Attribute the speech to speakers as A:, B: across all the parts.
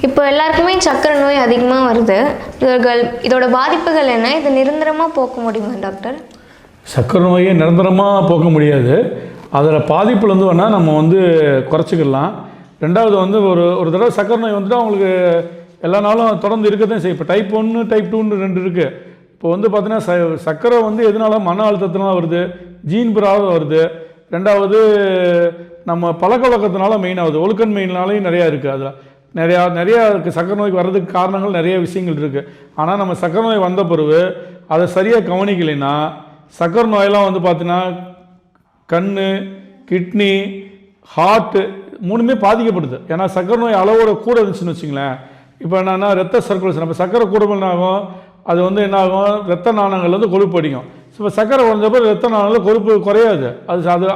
A: இப்போ எல்லாருக்குமே சர்க்கரை நோய் அதிகமாக வருது. இதோட பாதிப்புகள் என்ன? இது நிரந்தரமாக போக்க முடியுமா டாக்டர்?
B: சர்க்கரை நோயை நிரந்தரமாக போக்க முடியாது. அதில் பாதிப்புலேருந்து வேணால் நம்ம குறைச்சிக்கலாம். ரெண்டாவது ஒரு தடவை சர்க்கரை நோய் வந்துட்டு அவங்களுக்கு எல்லா நாளும் தொடர்ந்து இருக்கத்தான் செய்யும். இப்போ டைப் 1 டைப் 2 2 இருக்குது. இப்போ பார்த்தீங்கன்னா சர்க்கரை எதனால மன அழுத்தத்தினால வருது, ஜீன் பிராப்ளம் வருது. ரெண்டாவது நம்ம பழக்க வழக்கத்தினால மெயினாகுது, ஒழுக்கன்மையினாலையும் நிறையா இருக்குது. அதில் நிறையா இருக்குது. சர்க்கரை நோய்க்கு வர்றதுக்கு காரணங்கள் நிறைய விஷயங்கள் இருக்குது. ஆனால் நம்ம சர்க்கரை நோய் வந்த பிறகு அதை சரியாக கவனிக்கலைன்னா சர்க்கரை நோயெல்லாம் பார்த்தீங்கன்னா கண், கிட்னி, ஹார்ட்டு மூணுமே பாதிக்கப்படுது. ஏன்னா சர்க்கரை நோய் அளவோட கூட இருந்துச்சுன்னு வச்சுங்களேன். இப்போ என்னன்னா ரத்த சர்க்குலேஷன், நம்ம சர்க்கரை கூடுதல் ஆகும், அது என்ன ஆகும், ரத்த நாணங்கள் கொழுப்பு அடிக்கும். இப்போ சர்க்கரை குறைஞ்சப்போ ரத்த நாணங்கள் கொழுப்பு குறையாது.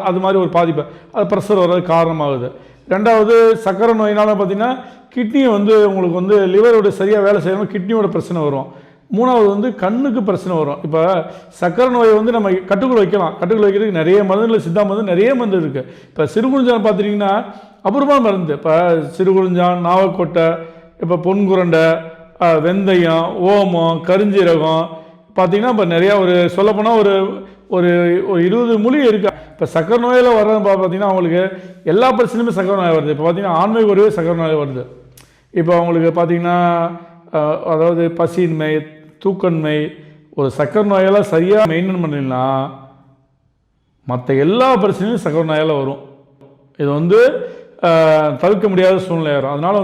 B: அது மாதிரி ஒரு பாதிப்பு, அது ப்ரெஷர் வர்றது காரணமாகுது. ரெண்டாவது சர்க்கரை நோயினால் பார்த்தீங்கன்னா கிட்னியை உங்களுக்கு லிவரோட சரியாக வேலை செய்யாமல் கிட்னியோட பிரச்சனை வரும். மூணாவது கண்ணுக்கு பிரச்சனை வரும். இப்போ சர்க்கரை நோயை நம்ம கட்டுக்குள் வைக்கலாம். கட்டுக்குள் வைக்கிறதுக்கு நிறைய மருந்துகள், சித்தா மருந்து நிறைய மருந்து இருக்குது. இப்போ சிறுகுறிஞ்சான் பார்த்துட்டிங்கன்னா அபூர்வமாக மருந்து. இப்போ சிறுகுறிஞ்சான், நாவக்கொட்டை, இப்போ பொன்குரண்டை, வெந்தயம், ஓமம், கருஞ்சீரகம் பார்த்திங்கன்னா இப்போ நிறையா சொல்லப்போனால் ஒரு 20 மூலிகை இருக்குது. இப்போ சர்க்கரை நோயில் வர்றது பார்த்திங்கன்னா அவங்களுக்கு எல்லா பிரச்சனையுமே சர்க்கரை நோய் வருது. இப்போ பார்த்திங்கன்னா ஆண்மை குறைவே சர்க்கரை நோய் வருது. இப்போ அவங்களுக்கு பார்த்திங்கன்னா அதாவது பசியின்மை, தூக்கன்மை, ஒரு சர்க்கரை நோயெல்லாம் சரியாக மெயின்டைன் பண்ணலைன்னா மற்ற எல்லா பிரச்சனையும் சர்க்கரை நோயால் வரும். இது தவிர்க்க முடியாத சூழ்நிலை வரும். அதனால்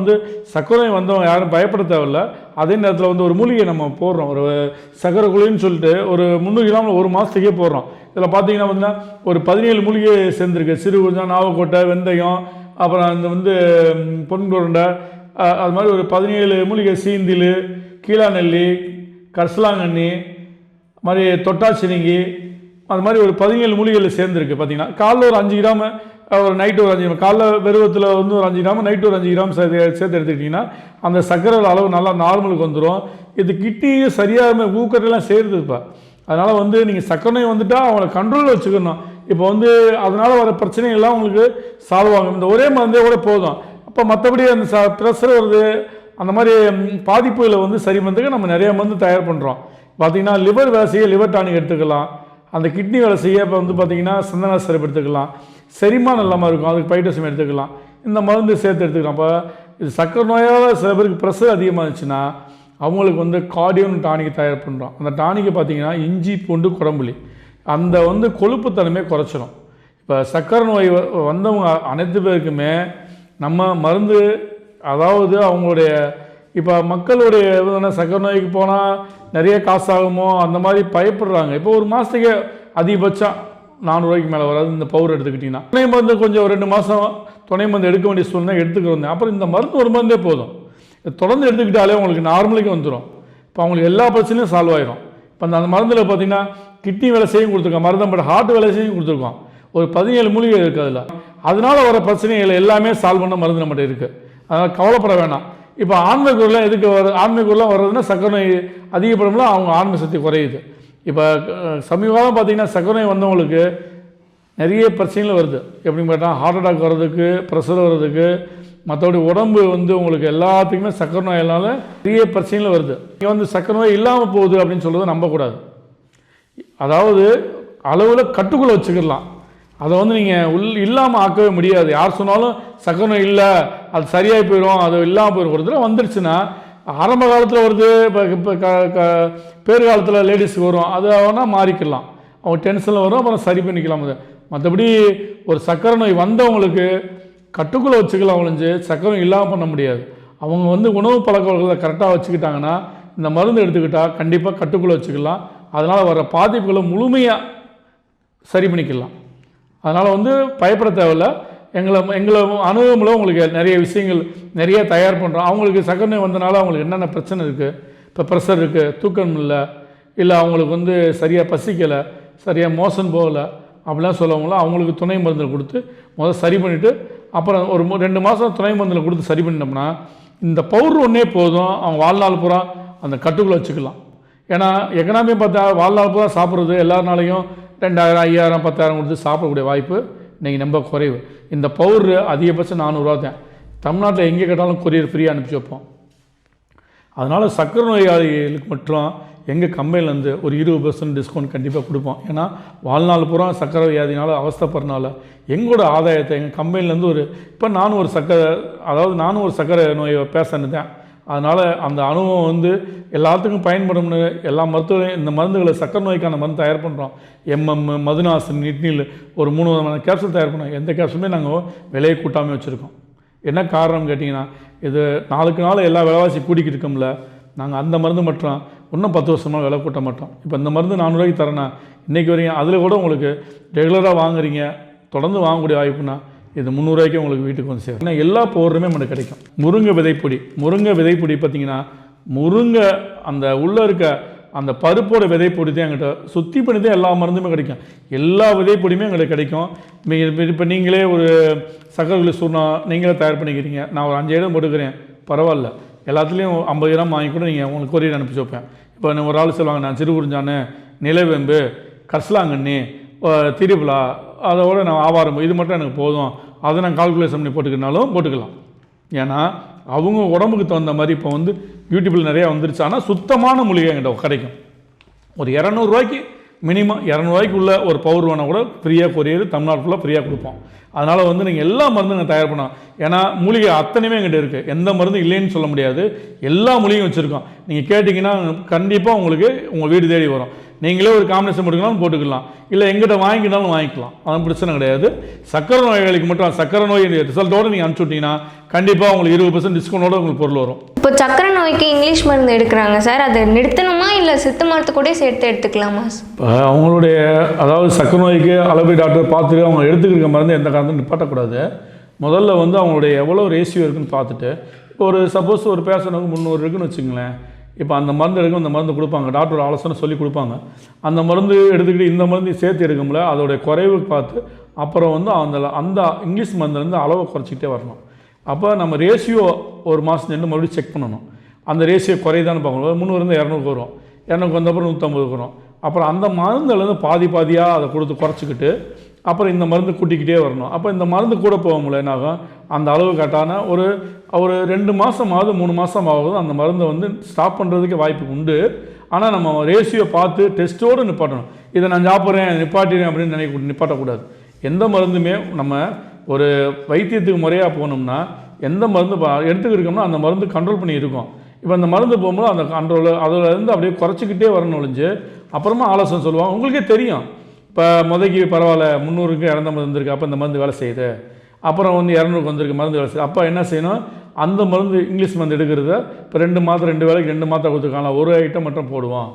B: சர்க்கரை நோய் வந்தவங்க யாரும் பயப்பட தேவையில்லை. அதே நேரத்தில் ஒரு மூலிகை நம்ம போடுறோம், ஒரு சர்க்கரை குழின்னு சொல்லிட்டு ஒரு 300 கிராமில் ஒரு மாதத்துக்கே போடுறோம். இதில் பார்த்தீங்கன்னா ஒரு 17 மூலிகை சேர்ந்துருக்கு. சிறுகுறிஞ்சான், நாவக்கொட்டை, வெந்தயம், அப்புறம் பொன்குரண்டை, அது மாதிரி ஒரு 17 மூலிகை, சீந்தில், கீழாநெல்லி, கரிசலாங்கண்ணி, மாதிரி தொட்டாச்சினிங்கி, அது மாதிரி ஒரு 17 மூலிகைகள் சேர்ந்துருக்கு. பார்த்தீங்கன்னா காலைல ஒரு 5 கிராம், ஒரு நைட்டு ஒரு 5 கிராம், காலைல வெறுவத்தில் ஒரு 5 கிராம், நைட்டு ஒரு 5 கிராம் சேர்த்து எடுத்துக்கிட்டிங்கன்னா அந்த சர்க்கரை அளவு நல்லா நார்மலுக்கு வந்துடும். இது கிட்னியும் சரியாக ஊக்கரெல்லாம் சேருது. இப்போ அதனால் நீங்கள் சர்க்கரை நோய் வந்துட்டால் அவங்கள கண்ட்ரோலில் வச்சுக்கணும். இப்போ அதனால் வர பிரச்சனைகள்லாம் உங்களுக்கு சால்வ் ஆகும். இந்த ஒரே மருந்தே கூட போதும். அப்போ மற்றபடி அந்த ப்ரெஷர் வருது, அந்த மாதிரி பாதிப்புகளை சரி பண்ணுறதுக்கு நம்ம நிறைய மருந்து தயார் பண்ணுறோம். பார்த்திங்கன்னா லிவர் வேலை செய்ய லிவர் டானிக் எடுத்துக்கலாம். அந்த கிட்னி வேலை செய்ய இப்போ பார்த்திங்கன்னா சந்தன சிரப் எடுத்துக்கலாம். செரிமானம் இல்லாமல் இருக்கும், அதுக்கு பைட்டோசம் எடுத்துக்கலாம். இந்த மருந்து சேர்த்து எடுத்துக்கலாம். இப்போ இது சர்க்கரை நோயால் சில பேருக்கு ப்ரெஷர் அதிகமாக இருந்துச்சுன்னா அவங்களுக்கு கார்டியோன் டானிக் தயார் பண்ணுறோம். அந்த டானிக்கை பார்த்திங்கன்னா இஞ்சி, பூண்டு, குடம்புளி அந்த கொழுப்புத்தன்மையை குறைச்சிடும். இப்போ சர்க்கரை நோய் வந்தவங்க அனைத்து பேருக்குமே நம்ம மருந்து, அதாவது அவங்களுடைய இப்போ மக்களுடைய சர்க்கரை நோய்க்கு போனால் நிறைய காசு ஆகுமோ அந்த மாதிரி பயப்படுறாங்க. இப்போ ஒரு மாதத்துக்கு அதிகபட்சம் 400 ரூபாய்க்கு மேலே வராது இந்த பவுடர் எடுத்துக்கிட்டிங்கன்னா. துணை மருந்து கொஞ்சம் ஒரு 2 மாதம் துணை மருந்து எடுக்க வேண்டிய சூழ்நிலை எடுத்துக்கிறோம். அப்புறம் இந்த மருந்து ஒரு மருந்தே போதும். தொடர்ந்து எடுத்துக்கிட்டாலே உங்களுக்கு நார்மலுக்கு வந்துடும். இப்போ அவங்களுக்கு எல்லா பிரச்சனையும் சால்வ் ஆகிடும். இப்போ அந்த மருந்தில் பார்த்திங்கன்னா கிட்னி வேலை செய்யும் கொடுத்துருக்கோம், மருந்தம் ஹார்ட் வேலை செய்யும் கொடுத்துருக்கோம். ஒரு 17 மூலிகை இருக்குது அதில். அதனால் வர பிரச்சனைகள் எல்லாமே சால்வ் பண்ண மருந்து நம்மகிட்ட இருக்குது. அதனால் கவலைப்பட வேணாம். இப்போ ஆண்மை குரலாம் எதுக்கு வருது? ஆண்மை குரலாம் வர்றதுன்னா சர்க்கரை நோய் அதிகப்படும்ல, அவங்க ஆண்மை சக்தி குறையுது. இப்போ சமீபகாலம் பார்த்திங்கன்னா சர்க்கரை நோய் வந்தவங்களுக்கு நிறைய பிரச்சனைகள் வருது. எப்படின்னு கேட்டால் ஹார்ட் அட்டாக் வர்றதுக்கு, ப்ரெஷர் வர்றதுக்கு, மற்றபடி உடம்பு உங்களுக்கு எல்லாத்துக்குமே சர்க்கரை நோயினால நிறைய பிரச்சனைகள் வருது. நீங்கள் சர்க்கரை நோய் இல்லாமல் போகுது அப்படின்னு சொல்கிறத நம்பக்கூடாது. அதாவது அளவில் கட்டுக்குள்ளே வச்சுக்கலாம். அதை நீங்கள் இல்லாமல் ஆக்கவே முடியாது. யார் சொன்னாலும் சர்க்கரை நோய் இல்லை, அது சரியாகி போயிடும், அது இல்லாமல் போயிடும். ஒரு தடவை வந்துருச்சுன்னா ஆரம்ப காலத்தில் வருது, இப்போ பேர் காலத்தில் லேடிஸுக்கு வரும், அது வேணால் மாறிக்கலாம். அவங்க டென்ஷனில் வரும், அப்புறம் சரி பண்ணிக்கலாம். மற்றபடி ஒரு சர்க்கரை நோய் வந்தவங்களுக்கு கட்டுக்குள்ளே வச்சுக்கலாம் ஒழிஞ்சு சர்க்கரை நோய் இல்லாமல் பண்ண முடியாது. அவங்க உணவு பழக்க வழக்கத்தை கரெக்டாக வச்சுக்கிட்டாங்கன்னா இந்த மருந்து எடுத்துக்கிட்டால் கண்டிப்பாக கட்டுக்குள்ளே வச்சுக்கலாம். அதனால் வர பாதிப்புகளை முழுமையாக சரி பண்ணிக்கலாம். அதனால் பயப்பட தேவையில்லை. எங்களை அனுபவமில் உங்களுக்கு நிறைய விஷயங்கள் நிறைய தயார் பண்ணுறோம். அவங்களுக்கு சர்க்கரை நோய் வந்தனால அவங்களுக்கு என்னென்ன பிரச்சனை இருக்குது, இப்போ ப்ரெஷர் இருக்குது, தூக்கம் இல்லை அவங்களுக்கு சரியாக பசிக்கலை, சரியாக மோஷன் போகலை அப்படிலாம் சொல்லவங்களோ அவங்களுக்கு துணை மருந்தில் கொடுத்து முதல்ல சரி பண்ணிவிட்டு அப்புறம் ஒரு 2 மாதம் துணை மருந்தில் கொடுத்து சரி பண்ணிட்டோம்னா இந்த பவுடர் ஒன்றே போதும். அவங்க வாழ்நாள் பூரா அந்த கட்டுக்குள்ளே வச்சுக்கலாம். ஏன்னா எக்கனாமி பார்த்தா வாழ்நாள் பூரா சாப்பிட்றது எல்லாருனாலையும் 2000, 5000, 10,000 கொடுத்து சாப்பிடக்கூடிய வாய்ப்பு இன்றைக்கி ரொம்ப குறைவு. இந்த பவுடரு அதிகபட்சம் 400 ரூபா தான். தமிழ்நாட்டில் எங்கே கேட்டாலும் கொரியர் ஃப்ரீயாக அனுப்பிச்சி வைப்போம். அதனால் சர்க்கரை நோயாளிகளுக்கு மட்டும் எங்கள் கம்பெனிலேருந்து ஒரு 20% டிஸ்கவுண்ட் கண்டிப்பாக கொடுப்போம். ஏன்னா வாழ்நாள் பூரா சர்க்கரை வியாதினால் அவஸ்தைப்படுறனால எங்களோட ஆதாயத்தை எங்கள் கம்பெனிலேருந்து இப்போ நானும் ஒரு சர்க்கரை நோய் பேஷண்ட் தான். அதனால் அந்த அனுபவம் வந்து எல்லாத்துக்கும் பயன்படும்னு எல்லா மருத்துவரையும் இந்த மருந்துகளை சர்க்கரை நோய்க்கான மருந்து தயார் பண்ணுறோம். மதுநாசின் நிட்னில் ஒரு 3 விதமான கேப்சூல் தயார் பண்ணோம். எந்த கேப்சூலுமே நாங்கள் விலையை கூட்டாமல் வச்சுருக்கோம். என்ன காரணம் கேட்டிங்கன்னா, இது நாளுக்கு நாள் எல்லா விலைவாசி கூட்டிக்கிட்டு இருக்கோம்ல, நாங்கள் அந்த மருந்து மட்டும் இன்னும் 10 வருஷமாக விலை கூட்ட மாட்டோம். இப்போ இந்த மருந்து 400 ரூபாய்க்கு தரேன்னா இன்றைக்கி வரையும் அதில் கூட உங்களுக்கு ரெகுலராக வாங்குறீங்க, தொடர்ந்து வாங்கக்கூடிய வாய்ப்புனா இது 300 ரூபாய்க்கு உங்களுக்கு வீட்டுக்கு வந்து சேரும். ஏன்னா எல்லா பவுடருமே நமக்கு கிடைக்கும். முருங்கை விதைப்பொடி பார்த்திங்கன்னா, முருங்கை அந்த உள்ளே இருக்க அந்த பருப்போட விதைப்பொடி தான் எங்கிட்ட சுற்றி பண்ணி தான் எல்லா மருந்துமே கிடைக்கும். எல்லா விதைப்பொடியுமே எங்களுக்கு கிடைக்கும். இப்போ நீங்களே ஒரு சக்கரை சூர்ணம் நீங்களே தயார் பண்ணிக்கிறீங்க, நான் ஒரு 5 இடம் போட்டுக்கிறேன், பரவாயில்ல, எல்லாத்துலேயும் 50 கிராம் வாங்கி கூட நீங்கள் உங்களுக்கு கொரியர் அனுப்பிச்சி வைப்பேன். இப்போ ஒரு ஆள் சொல்லுவாங்க, நான் சிறுகுறிஞ்சானு, நிலவேம்பு, கரிசலாங்கண்ணி, திரிபுலா, அதோட நான் ஆவாரம், இது மட்டும் எனக்கு போதும், அதை நான் கால்குலேஷன் பண்ணி போட்டுக்கலாம். ஏன்னா அவங்க உடம்புக்கு தகுந்த மாதிரி இப்போ வந்து யூடியூப்பில் நிறையா வந்துருச்சு. ஆனால் சுத்தமான மூலிகை என்கிட்ட கிடைக்கும். ஒரு 200 ரூபாய்க்கு மினிமம் 200 ரூபாய்க்கு உள்ள ஒரு பவுடர் வேணால் கூட ஃப்ரீயாக கொரியர் தமிழ்நாடு ஃபுல்லாக ஃப்ரீயாக கொடுப்போம். அதனால் வந்து நீங்கள் எல்லா மருந்தும் நாங்கள் தயார் பண்ணோம். ஏன்னா மூலிகை அத்தனையுமே எங்கிட்ட இருக்குது, எந்த மருந்து இல்லைன்னு சொல்ல முடியாது, எல்லா மூலிகையும் வச்சுருக்கோம். நீங்கள் கேட்டிங்கன்னா கண்டிப்பாக உங்களுக்கு உங்கள் வீடு தேடி வரும். நீங்களே ஒரு காம்பினேஷன் போட்டுக்கலாம், இல்லை எங்கிட்ட வாங்கிக்கிட்டாலும் வாங்கிக்கலாம், அது பிரச்சனை கிடையாது. சக்கரை நோயாளிக்கு மட்டும் சக்கரை நோய் ரிசல்ட்டோடு நீங்கள் அனுப்பிச்சி விட்டீங்கன்னா கண்டிப்பாக உங்களுக்கு 20% டிஸ்கவுண்டோட உங்களுக்கு பொருள் வரும்.
A: இப்போ சக்கரை நோய்க்கு இங்கிலீஷ் மருந்து எடுக்கிறாங்க சார், அதை நிறுத்தணுமா இல்லை சித்த மருத்துவ கூட சேர்த்து எடுத்துக்கலாமா?
B: இப்போ அவங்களுடைய சக்கரை நோய்க்கு அளவு டாக்டர் பார்த்துட்டு அவங்க எடுத்துக்கிற மருந்து எந்த காரணத்தையும் நிப்பாட்டக்கூடாது. முதல்ல வந்து அவங்களுடைய எவ்வளோ ரேஷியோ இருக்குன்னு பார்த்துட்டு, இப்போ ஒரு சப்போஸ் ஒரு பேஷண்ட்டுக்கு 300 இருக்குன்னு வச்சுங்களேன், இப்போ அந்த மருந்து எடுக்கும், அந்த மருந்து கொடுப்பாங்க, டாக்டர் ஆலோசனை சொல்லி கொடுப்பாங்க. அந்த மருந்து எடுத்துக்கிட்டு இந்த மருந்து சேர்த்து எடுக்கும்ல, அதோடைய குறைவு பார்த்து அப்புறம் வந்து அந்த இங்கிலீஷ் மருந்துலேருந்து அளவை குறைச்சிக்கிட்டே வரணும். அப்போ நம்ம ரேஷியோ ஒரு மாதம் நின்று மறுபடியும் செக் பண்ணணும். அந்த ரேஷியோ குறையுதான்னு பார்க்கணும். 300 200 வரும், 200 வந்தப்பறம் 150 வரும். அப்புறம் அந்த மருந்துலேருந்து பாதியாக அதை கொடுத்து குறைச்சிக்கிட்டு அப்புறம் இந்த மருந்து கூட்டிக்கிட்டே வரணும். அப்போ இந்த மருந்து கூட போகும்ல என்னாகும், அந்த அளவு கட்டான ஒரு 2 மாதமாவது 3 மாதம் ஆகுது அந்த மருந்தை வந்து ஸ்டாப் பண்ணுறதுக்கு வாய்ப்பு உண்டு. ஆனால் நம்ம ரேஷியோ பார்த்து டெஸ்ட்டோடு நிப்பாட்டணும். இதை நான் சாப்பிட்றேன் நிப்பாட்டிடுறேன் அப்படின்னு நிப்பாட்டக்கூடாது. எந்த மருந்துமே நம்ம ஒரு வைத்தியத்துக்கு முறையாக போகணும்னா எந்த மருந்து எடுத்துக்கிட்டோம்னா அந்த மருந்து கண்ட்ரோல் பண்ணி இருக்கும். இப்போ அந்த மருந்து போகும்போது அந்த கண்ட்ரோல் அதிலேருந்து அப்படியே குறைச்சிக்கிட்டே வரணும் ஒழிஞ்சு அப்புறமா ஆலோசனை சொல்லுவாங்க. உங்களுக்கே தெரியும், இப்போ முதக்கி பரவாயில்ல 300க்கு 250 வந்திருக்கு, அப்போ இந்த மருந்து வேலை செய்யுது, அப்புறம் வந்து 200க்கு வந்திருக்கு மருந்து வேலை செய்யுது. அப்போ என்ன செய்யணும், அந்த மருந்து இங்கிலீஷ் மருந்து எடுக்கிறத இப்போ 2 வேலைக்கு 2 மாத்திரை கொடுத்துருக்காங்க, ஒரு ஐட்டம் மட்டும் போடுவோம்.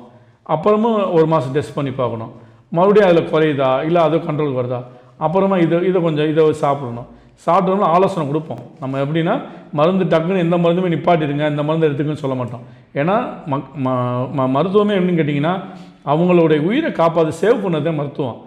B: அப்புறமும் ஒரு மாதம் டெஸ்ட் பண்ணி பார்க்கணும், மறுபடியும் அதில் குறையுதா இல்லை அது கண்ட்ரோலுக்கு வருதா, அப்புறமா இதை சாப்பிடணும். சாப்பிட்டோம்னா ஆலோசனை கொடுப்போம். நம்ம எப்படின்னா மருந்து டக்குன்னு எந்த மருந்துமே நிப்பாட்டிடுங்க, இந்த மருந்து எடுத்துக்குன்னு சொல்ல மாட்டோம். ஏன்னா மருத்துவமே எப்படின்னு கேட்டிங்கன்னா அவங்களுடைய உயிரை காப்பாற்று சேவ் பண்ணதே மருத்துவம்.